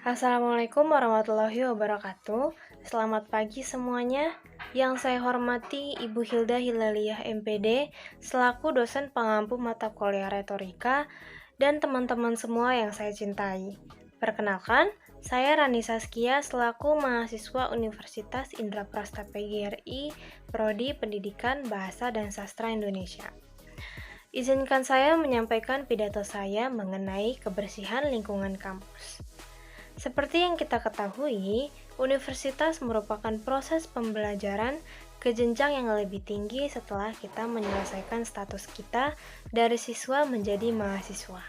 Assalamualaikum warahmatullahi wabarakatuh. Selamat pagi semuanya. Yang saya hormati Ibu Hilda Hilaliyah MPD selaku dosen pengampu mata kuliah retorika dan teman-teman semua yang saya cintai. Perkenalkan, saya Rani Saskia selaku mahasiswa Universitas Indraprasta PGRI Prodi Pendidikan Bahasa dan Sastra Indonesia. Izinkan saya menyampaikan pidato saya mengenai kebersihan lingkungan kampus. Seperti yang kita ketahui, universitas merupakan proses pembelajaran ke jenjang yang lebih tinggi setelah kita menyelesaikan status kita dari siswa menjadi mahasiswa.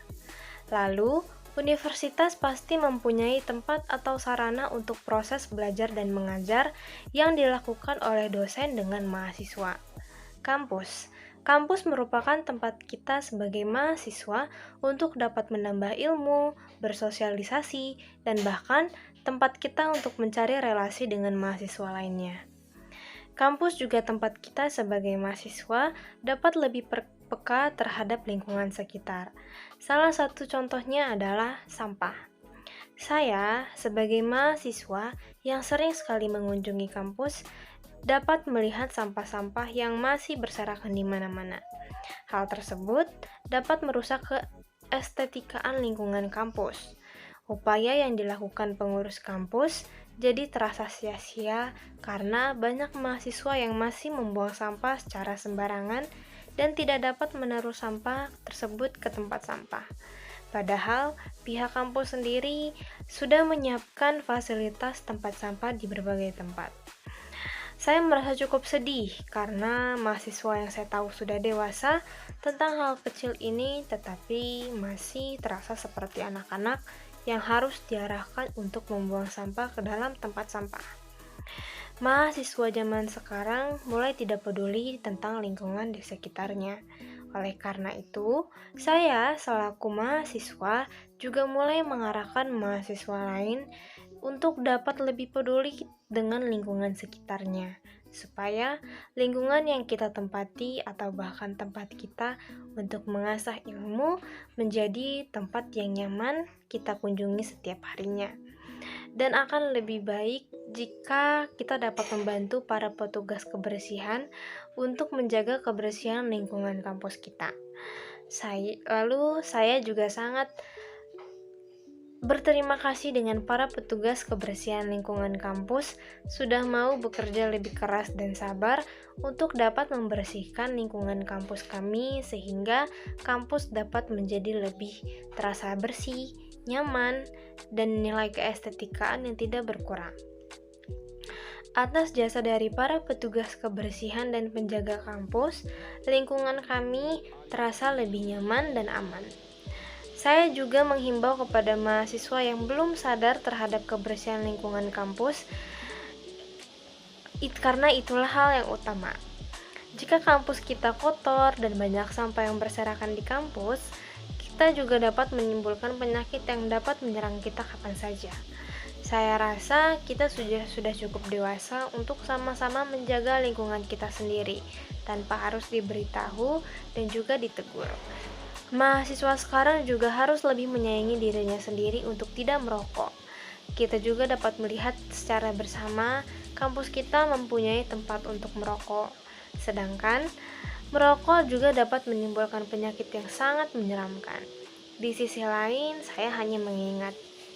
Lalu, universitas pasti mempunyai tempat atau sarana untuk proses belajar dan mengajar yang dilakukan oleh dosen dengan mahasiswa. Kampus merupakan tempat kita sebagai mahasiswa untuk dapat menambah ilmu, bersosialisasi, dan bahkan tempat kita untuk mencari relasi dengan mahasiswa lainnya. Kampus juga tempat kita sebagai mahasiswa dapat lebih peka terhadap lingkungan sekitar. Salah satu contohnya adalah sampah. Saya, sebagai mahasiswa yang sering sekali mengunjungi kampus, dapat melihat sampah-sampah yang masih berserakan di mana-mana. Hal tersebut dapat merusak keestetikaan lingkungan kampus. Upaya yang dilakukan pengurus kampus jadi terasa sia-sia karena banyak mahasiswa yang masih membuang sampah secara sembarangan dan tidak dapat menaruh sampah tersebut ke tempat sampah. Padahal pihak kampus sendiri sudah menyiapkan fasilitas tempat sampah di berbagai tempat. Saya merasa cukup sedih karena mahasiswa yang saya tahu sudah dewasa tentang hal kecil ini tetapi masih terasa seperti anak-anak yang harus diarahkan untuk membuang sampah ke dalam tempat sampah. Mahasiswa zaman sekarang mulai tidak peduli tentang lingkungan di sekitarnya. Oleh karena itu, saya selaku mahasiswa juga mulai mengarahkan mahasiswa lain untuk dapat lebih peduli dengan lingkungan sekitarnya, supaya lingkungan yang kita tempati atau bahkan tempat kita untuk mengasah ilmu menjadi tempat yang nyaman kita kunjungi setiap harinya. Dan akan lebih baik jika kita dapat membantu para petugas kebersihan untuk menjaga kebersihan lingkungan kampus kita. Saya juga sangat berterima kasih dengan para petugas kebersihan lingkungan kampus sudah mau bekerja lebih keras dan sabar untuk dapat membersihkan lingkungan kampus kami sehingga kampus dapat menjadi lebih terasa bersih, nyaman, dan nilai keestetikaan yang tidak berkurang. Atas jasa dari para petugas kebersihan dan penjaga kampus, lingkungan kami terasa lebih nyaman dan aman. Saya juga menghimbau kepada mahasiswa yang belum sadar terhadap kebersihan lingkungan kampus, karena itulah hal yang utama. Jika kampus kita kotor dan banyak sampah yang berserakan di kampus, kita juga dapat menimbulkan penyakit yang dapat menyerang kita kapan saja. Saya rasa kita sudah cukup dewasa untuk sama-sama menjaga lingkungan kita sendiri, tanpa harus diberitahu dan juga ditegur. Mahasiswa sekarang juga harus lebih menyayangi dirinya sendiri untuk tidak merokok. Kita juga dapat melihat secara bersama kampus kita mempunyai tempat untuk merokok. Sedangkan merokok juga dapat menimbulkan penyakit yang sangat menyeramkan. Di sisi lain, saya hanya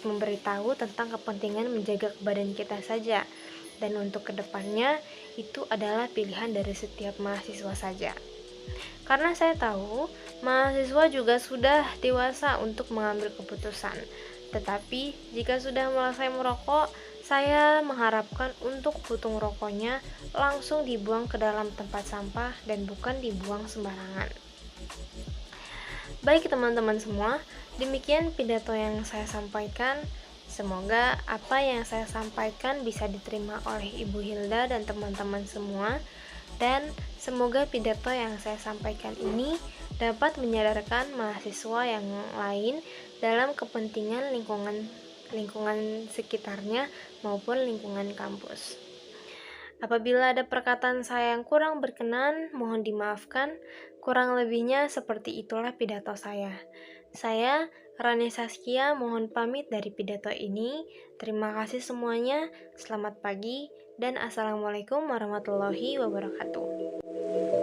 memberitahu tentang kepentingan menjaga badan kita saja. Dan untuk kedepannya, itu adalah pilihan dari setiap mahasiswa saja. Karena saya tahu, mahasiswa juga sudah dewasa untuk mengambil keputusan. Tetapi, jika sudah selesai merokok, saya mengharapkan untuk putung rokoknya langsung dibuang ke dalam tempat sampah dan bukan dibuang sembarangan. Baik teman-teman semua, demikian pidato yang saya sampaikan. Semoga apa yang saya sampaikan bisa diterima oleh Ibu Hilda dan teman-teman semua. Dan semoga pidato yang saya sampaikan ini dapat menyadarkan mahasiswa yang lain dalam kepentingan lingkungan sekitarnya maupun lingkungan kampus. Apabila ada perkataan saya yang kurang berkenan, mohon dimaafkan. Kurang lebihnya seperti itulah pidato saya. Saya Rani Saskia mohon pamit dari pidato ini. Terima kasih semuanya, selamat pagi, dan Assalamualaikum warahmatullahi wabarakatuh.